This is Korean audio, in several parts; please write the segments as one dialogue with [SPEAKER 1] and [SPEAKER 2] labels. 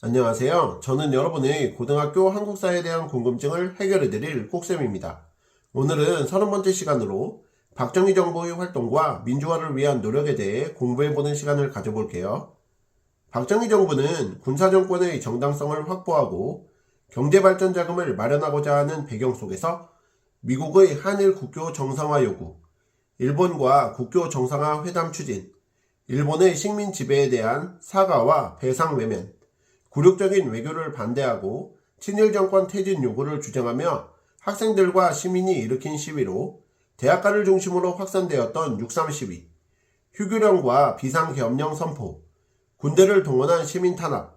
[SPEAKER 1] 안녕하세요. 저는 여러분의 고등학교 한국사에 대한 궁금증을 해결해드릴 꾹쌤입니다. 오늘은 30번째 시간으로 박정희 정부의 활동과 민주화를 위한 노력에 대해 공부해보는 시간을 가져볼게요. 박정희 정부는 군사정권의 정당성을 확보하고 경제발전 자금을 마련하고자 하는 배경 속에서 미국의 한일 국교 정상화 요구, 일본과 국교 정상화 회담 추진, 일본의 식민 지배에 대한 사과와 배상 외면, 굴욕적인 외교를 반대하고 친일 정권 퇴진 요구를 주장하며 학생들과 시민이 일으킨 시위로 대학가를 중심으로 확산되었던 6.3 시위, 휴교령과 비상계엄령 선포, 군대를 동원한 시민 탄압,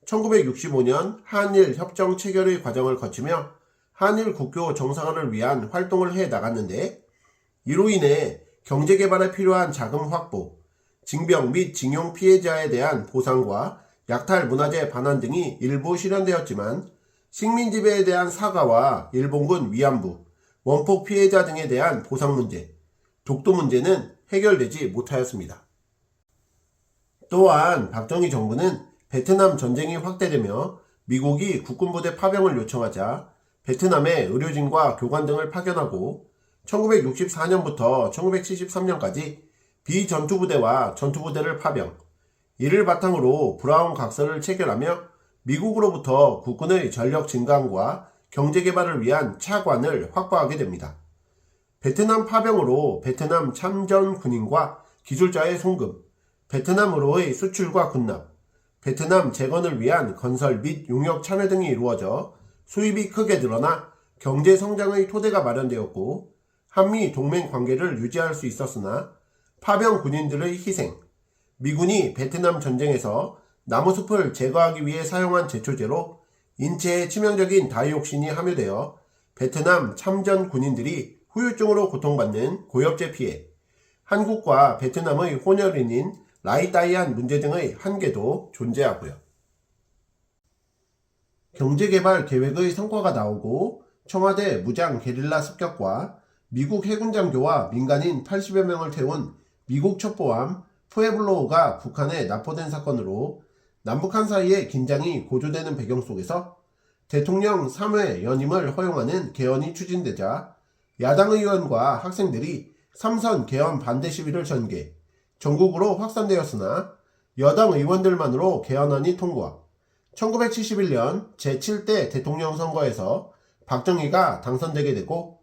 [SPEAKER 1] 1965년 한일 협정 체결의 과정을 거치며 한일 국교 정상화를 위한 활동을 해 나갔는데, 이로 인해 경제개발에 필요한 자금 확보, 징병 및 징용 피해자에 대한 보상과 약탈 문화재 반환 등이 일부 실현되었지만 식민지배에 대한 사과와 일본군 위안부, 원폭 피해자 등에 대한 보상 문제, 독도 문제는 해결되지 못하였습니다. 또한 박정희 정부는 베트남 전쟁이 확대되며 미국이 국군부대 파병을 요청하자 베트남에 의료진과 교관 등을 파견하고 1964년부터 1973년까지 비전투부대와 전투부대를 파병, 이를 바탕으로 브라운 각서를 체결하며 미국으로부터 국군의 전력 증강과 경제개발을 위한 차관을 확보하게 됩니다. 베트남 파병으로 베트남 참전 군인과 기술자의 송금, 베트남으로의 수출과 군납, 베트남 재건을 위한 건설 및 용역 참여 등이 이루어져 수입이 크게 늘어나 경제 성장의 토대가 마련되었고, 한미 동맹 관계를 유지할 수 있었으나 파병 군인들의 희생, 미군이 베트남 전쟁에서 나무숲을 제거하기 위해 사용한 제초제로 인체에 치명적인 다이옥신이 함유되어 베트남 참전 군인들이 후유증으로 고통받는 고엽제 피해, 한국과 베트남의 혼혈인인 라이따이안 문제 등의 한계도 존재하고요. 경제개발 계획의 성과가 나오고 청와대 무장 게릴라 습격과 미국 해군 장교와 민간인 80여 명을 태운 미국 첩보함 푸에블로우가 북한에 납포된 사건으로 남북한 사이의 긴장이 고조되는 배경 속에서 대통령 3회 연임을 허용하는 개헌이 추진되자 야당 의원과 학생들이 3선 개헌 반대 시위를 전개, 전국으로 확산되었으나 여당 의원들만으로 개헌안이 통과, 1971년 제7대 대통령 선거에서 박정희가 당선되게 되고,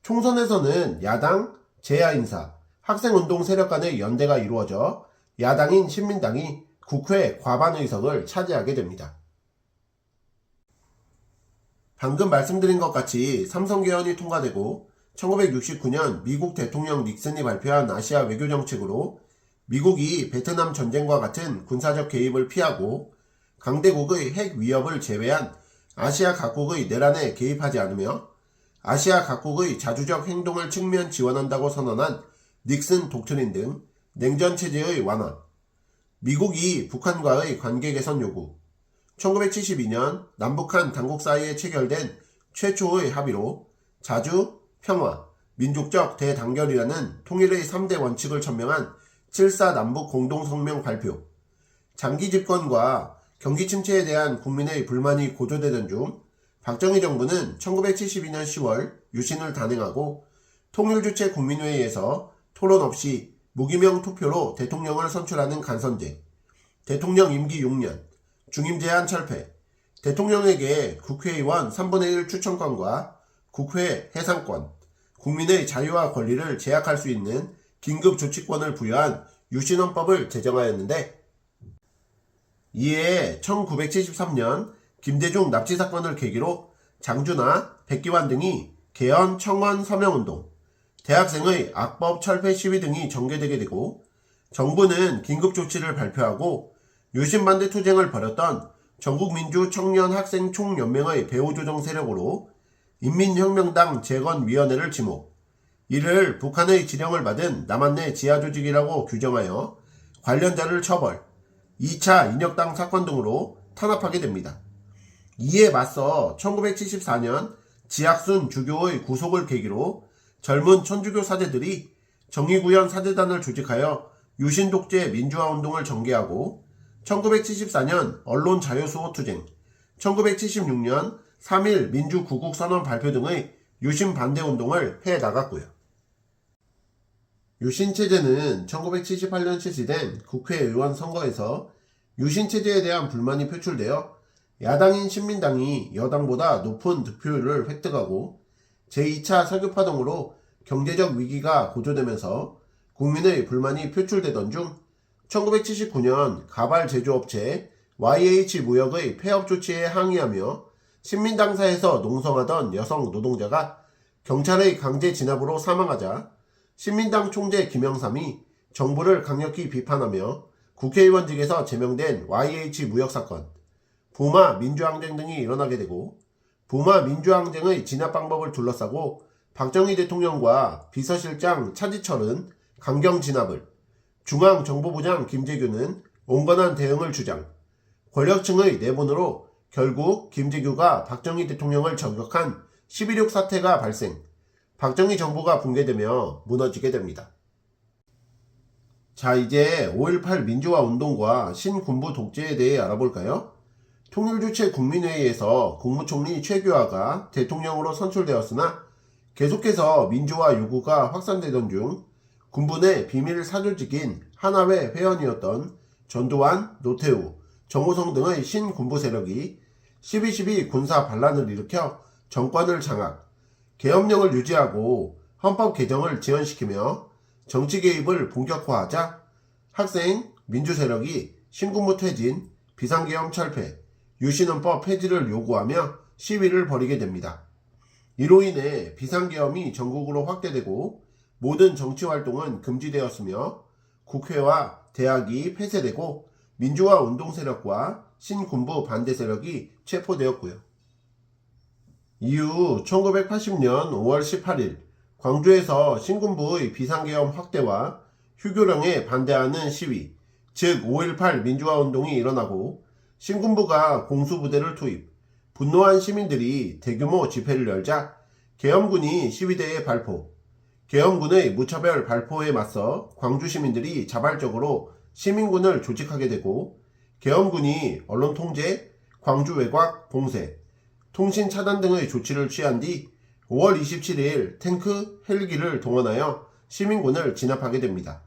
[SPEAKER 1] 총선에서는 야당, 재야인사, 학생운동 세력 간의 연대가 이루어져 야당인 신민당이 국회 과반 의석을 차지하게 됩니다. 방금 말씀드린 것 같이 삼성개헌이 통과되고 1969년 미국 대통령 닉슨이 발표한 아시아 외교 정책으로 미국이 베트남 전쟁과 같은 군사적 개입을 피하고 강대국의 핵 위협을 제외한 아시아 각국의 내란에 개입하지 않으며 아시아 각국의 자주적 행동을 측면 지원한다고 선언한 닉슨 독트린 등 냉전체제의 완화, 미국이 북한과의 관계 개선 요구, 1972년 남북한 당국 사이에 체결된 최초의 합의로 자주, 평화, 민족적 대단결이라는 통일의 3대 원칙을 천명한 7.4 남북 공동성명 발표, 장기 집권과 경기 침체에 대한 국민의 불만이 고조되던 중 박정희 정부는 1972년 10월 유신을 단행하고 통일주체 국민회의에서 토론 없이 무기명 투표로 대통령을 선출하는 간선제, 대통령 임기 6년, 중임 제한 철폐, 대통령에게 국회의원 3분의 1 추천권과 국회 해상권, 국민의 자유와 권리를 제약할 수 있는 긴급조치권을 부여한 유신헌법을 제정하였는데, 이에 1973년 김대중 납치 사건을 계기로 장주나 백기환 등이 개헌 청원 서명운동, 대학생의 악법 철폐 시위 등이 전개되게 되고, 정부는 긴급조치를 발표하고 유신반대 투쟁을 벌였던 전국민주청년학생총연맹의 배후조정 세력으로 인민혁명당 재건위원회를 지목, 이를 북한의 지령을 받은 남한내 지하조직이라고 규정하여 관련자를 처벌, 2차 인혁당 사건 등으로 탄압하게 됩니다. 이에 맞서 1974년 지학순 주교의 구속을 계기로 젊은 천주교 사제들이 정의구현 사제단을 조직하여 유신 독재 민주화 운동을 전개하고 1974년 언론 자유수호 투쟁, 1976년 3.1 민주구국선언 발표 등의 유신 반대 운동을 해나갔고요. 유신체제는 1978년 실시된 국회의원 선거에서 유신체제에 대한 불만이 표출되어 야당인 신민당이 여당보다 높은 득표율을 획득하고 제2차 석유파동으로 경제적 위기가 고조되면서 국민의 불만이 표출되던 중 1979년 가발 제조업체 YH무역의 폐업 조치에 항의하며 신민당사에서 농성하던 여성 노동자가 경찰의 강제 진압으로 사망하자 신민당 총재 김영삼이 정부를 강력히 비판하며 국회의원직에서 제명된 YH무역 사건, 부마 민주항쟁 등이 일어나게 되고 부마 민주항쟁의 진압 방법을 둘러싸고 박정희 대통령과 비서실장 차지철은 강경 진압을, 중앙정보부장 김재규는 온건한 대응을 주장, 권력층의 내분으로 결국 김재규가 박정희 대통령을 저격한 11.6 사태가 발생, 박정희 정부가 붕괴되며 무너지게 됩니다. 자, 이제 5.18 민주화 운동과 신군부 독재에 대해 알아볼까요? 통일주체 국민회의에서 국무총리 최규하가 대통령으로 선출되었으나 계속해서 민주화 요구가 확산되던 중 군부 내 비밀 사조직인 하나회 회원이었던 전두환, 노태우, 정호성 등의 신군부 세력이 12.12 군사 반란을 일으켜 정권을 장악, 계엄령을 유지하고 헌법 개정을 지연시키며 정치 개입을 본격화하자 학생, 민주세력이 신군부 퇴진, 비상계엄 철폐, 유신헌법 폐지를 요구하며 시위를 벌이게 됩니다. 이로 인해 비상계엄이 전국으로 확대되고 모든 정치활동은 금지되었으며 국회와 대학이 폐쇄되고 민주화 운동 세력과 신군부 반대 세력이 체포되었고요. 이후 1980년 5월 18일 광주에서 신군부의 비상계엄 확대와 휴교령에 반대하는 시위, 즉 5.18 민주화 운동이 일어나고 신군부가 공수부대를 투입, 분노한 시민들이 대규모 집회를 열자 계엄군이 시위대에 발포, 계엄군의 무차별 발포에 맞서 광주 시민들이 자발적으로 시민군을 조직하게 되고 계엄군이 언론 통제, 광주 외곽 봉쇄, 통신 차단 등의 조치를 취한 뒤 5월 27일 탱크, 헬기를 동원하여 시민군을 진압하게 됩니다.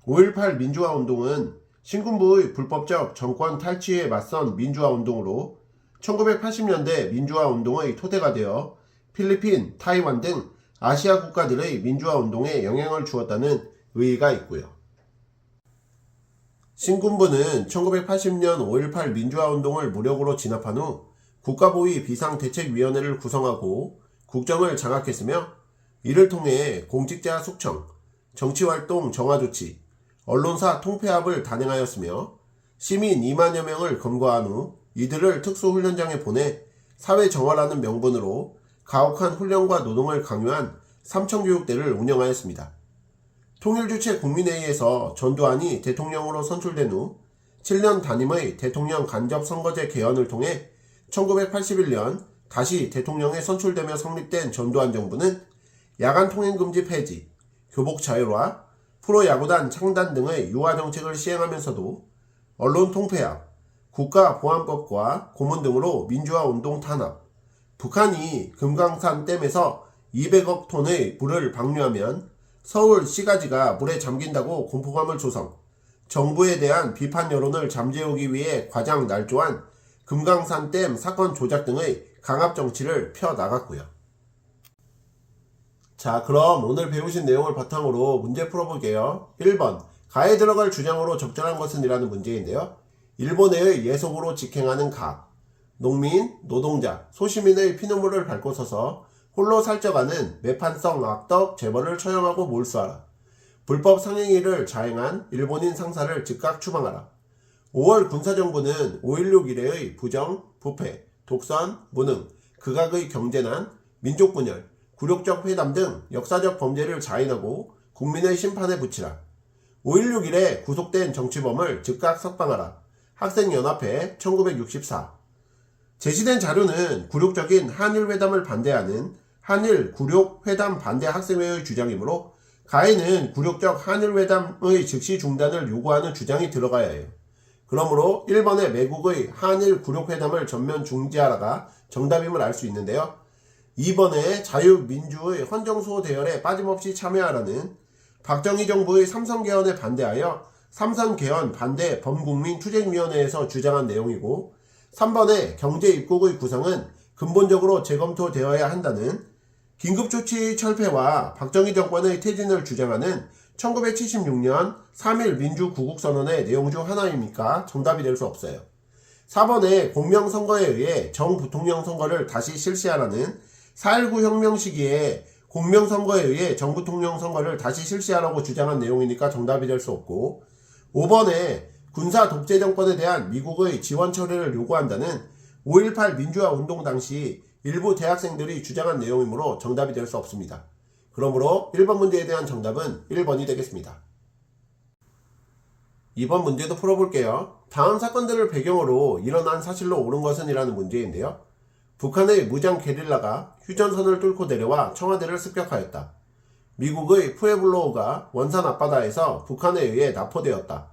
[SPEAKER 1] 5.18 민주화 운동은 신군부의 불법적 정권 탈취에 맞선 민주화 운동으로 1980년대 민주화 운동의 토대가 되어 필리핀, 타이완 등 아시아 국가들의 민주화 운동에 영향을 주었다는 의의가 있고요. 신군부는 1980년 5.18 민주화 운동을 무력으로 진압한 후 국가보위 비상대책위원회를 구성하고 국정을 장악했으며 이를 통해 공직자 숙청, 정치활동 정화조치, 언론사 통폐합을 단행하였으며 시민 2만여 명을 검거한 후 이들을 특수훈련장에 보내 사회정화라는 명분으로 가혹한 훈련과 노동을 강요한 삼청교육대를 운영하였습니다. 통일주체 국민회의에서 전두환이 대통령으로 선출된 후 7년 단임의 대통령 간접선거제 개헌을 통해 1981년 다시 대통령에 선출되며 성립된 전두환 정부는 야간 통행금지 폐지, 교복 자율화, 프로야구단 창단 등의 유화정책을 시행하면서도 언론 통폐합, 국가보안법과 고문 등으로 민주화운동 탄압, 북한이 금강산 댐에서 200억 톤의 물을 방류하면 서울 시가지가 물에 잠긴다고 공포감을 조성, 정부에 대한 비판 여론을 잠재우기 위해 과장 날조한 금강산 댐 사건 조작 등의 강압 정치를 펴나갔고요. 자, 그럼 오늘 배우신 내용을 바탕으로 문제 풀어볼게요. 1번, 가에 들어갈 주장으로 적절한 것은 이라는 문제인데요. 일본해의 예속으로 직행하는 가, 농민, 노동자, 소시민의 피눈물을 밟고 서서 홀로 살쪄가는 매판성 악덕 재벌을 처형하고 몰수하라. 불법 상행위를 자행한 일본인 상사를 즉각 추방하라. 5월 군사정부는 5.16 이래의 부정, 부패, 독선, 무능, 극악의 경제난, 민족분열, 굴욕적 회담 등 역사적 범죄를 자인하고 국민의 심판에 붙이라. 5.16 이래 구속된 정치범을 즉각 석방하라. 학생연합회 1964. 제시된 자료는 굴욕적인 한일회담을 반대하는 한일 굴욕회담 반대 학생회의 주장이므로 가에는 굴욕적 한일회담의 즉시 중단을 요구하는 주장이 들어가야 해요. 그러므로 1번의 매국의 한일 굴욕회담을 전면 중지하라가 정답임을 알 수 있는데요. 2번의 자유민주의 헌정수호 대열에 빠짐없이 참여하라는 박정희 정부의 삼선개헌에 반대하여 삼선개헌 반대 범국민 투쟁위원회에서 주장한 내용이고, 3번의 경제입국의 구성은 근본적으로 재검토되어야 한다는 긴급조치 철폐와 박정희 정권의 퇴진을 주장하는 1976년 3.1 민주구국선언의 내용 중 하나입니까? 정답이 될 수 없어요. 4번의 공명선거에 의해 정부통령 선거를 다시 실시하라는 4.19 혁명 시기에 공명선거에 의해 정부통령 선거를 다시 실시하라고 주장한 내용이니까 정답이 될 수 없고, 5번에 군사 독재 정권에 대한 미국의 지원 처리를 요구한다는 5.18 민주화 운동 당시 일부 대학생들이 주장한 내용이므로 정답이 될 수 없습니다. 그러므로 1번 문제에 대한 정답은 1번이 되겠습니다. 2번 문제도 풀어볼게요. 다음 사건들을 배경으로 일어난 사실로 옳은 것은 이라는 문제인데요. 북한의 무장 게릴라가 휴전선을 뚫고 내려와 청와대를 습격하였다. 미국의 푸에블로우가 원산 앞바다에서 북한에 의해 납포되었다.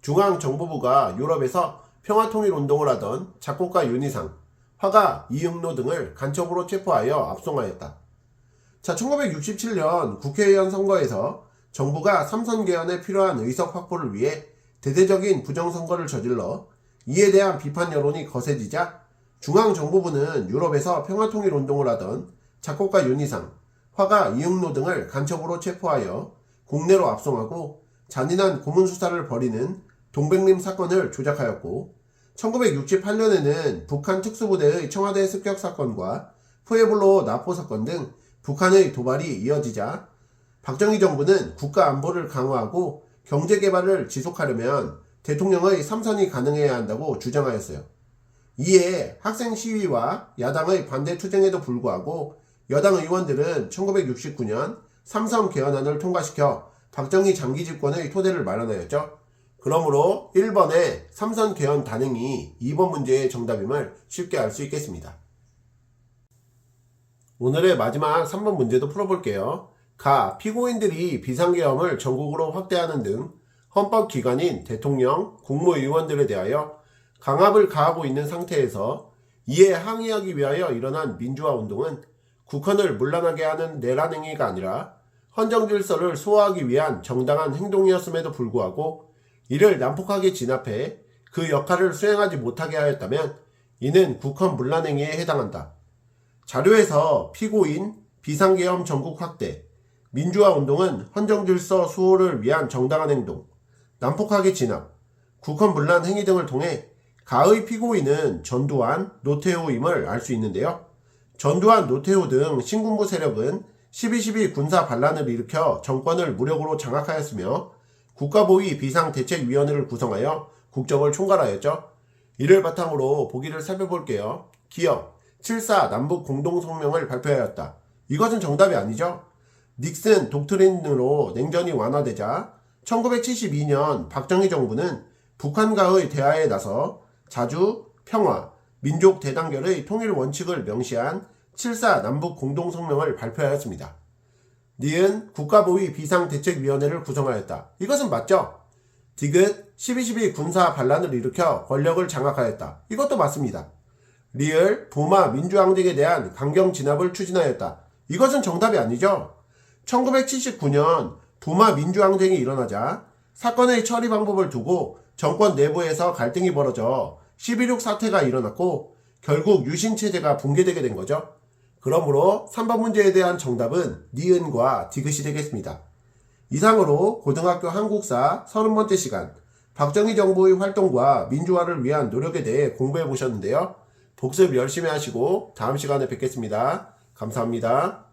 [SPEAKER 1] 중앙정보부가 유럽에서 평화통일운동을 하던 작곡가 윤희상, 화가 이응로 등을 간첩으로 체포하여 압송하였다. 자, 1967년 국회의원 선거에서 정부가 삼선개헌에 필요한 의석 확보를 위해 대대적인 부정선거를 저질러 이에 대한 비판 여론이 거세지자 중앙정보부는 유럽에서 평화통일운동을 하던 작곡가 윤희상, 화가 이응로 등을 간첩으로 체포하여 국내로 압송하고 잔인한 고문수사를 벌이는 동백림 사건을 조작하였고, 1968년에는 북한 특수부대의 청와대 습격 사건과 푸에블로 납포 사건 등 북한의 도발이 이어지자 박정희 정부는 국가 안보를 강화하고 경제 개발을 지속하려면 대통령의 삼선이 가능해야 한다고 주장하였어요. 이에 학생 시위와 야당의 반대 투쟁에도 불구하고 여당 의원들은 1969년 삼선 개헌안을 통과시켜 박정희 장기 집권의 토대를 마련하였죠. 그러므로 1번의 삼선 개헌 단행이 2번 문제의 정답임을 쉽게 알 수 있겠습니다. 오늘의 마지막 3번 문제도 풀어볼게요. 피고인들이 비상계엄을 전국으로 확대하는 등 헌법기관인 대통령, 국무위원들에 대하여 강압을 가하고 있는 상태에서 이에 항의하기 위하여 일어난 민주화운동은 국헌을 문란하게 하는 내란 행위가 아니라 헌정질서를 수호하기 위한 정당한 행동이었음에도 불구하고 이를 난폭하게 진압해 그 역할을 수행하지 못하게 하였다면 이는 국헌 문란 행위에 해당한다. 자료에서 피고인, 비상계엄 전국 확대, 민주화운동은 헌정질서 수호를 위한 정당한 행동, 난폭하게 진압, 국헌 문란 행위 등을 통해 가의 피고인은 전두환, 노태우임을 알 수 있는데요. 전두환, 노태우 등 신군부 세력은 12.12 군사 반란을 일으켜 정권을 무력으로 장악하였으며 국가보위 비상대책위원회를 구성하여 국정을 총괄하였죠. 이를 바탕으로 보기를 살펴볼게요. 기억, 7.4 남북 공동성명을 발표하였다. 이것은 정답이 아니죠. 닉슨 독트린으로 냉전이 완화되자 1972년 박정희 정부는 북한과의 대화에 나서 자주, 평화, 민족 대단결의 통일 원칙을 명시한 7.4 남북 공동성명을 발표하였습니다. 니은 국가보위 비상대책위원회를 구성하였다. 이것은 맞죠? 디귿 12.12 군사 반란을 일으켜 권력을 장악하였다. 이것도 맞습니다. 리을 부마 민주항쟁에 대한 강경 진압을 추진하였다. 이것은 정답이 아니죠? 1979년 부마 민주항쟁이 일어나자 사건의 처리 방법을 두고 정권 내부에서 갈등이 벌어져 12.6 사태가 일어났고 결국 유신체제가 붕괴되게 된 거죠. 그러므로 3번 문제에 대한 정답은 니은과 디귿이 되겠습니다. 이상으로 고등학교 한국사 30번째 시간 박정희 정부의 활동과 민주화를 위한 노력에 대해 공부해 보셨는데요. 복습 열심히 하시고 다음 시간에 뵙겠습니다. 감사합니다.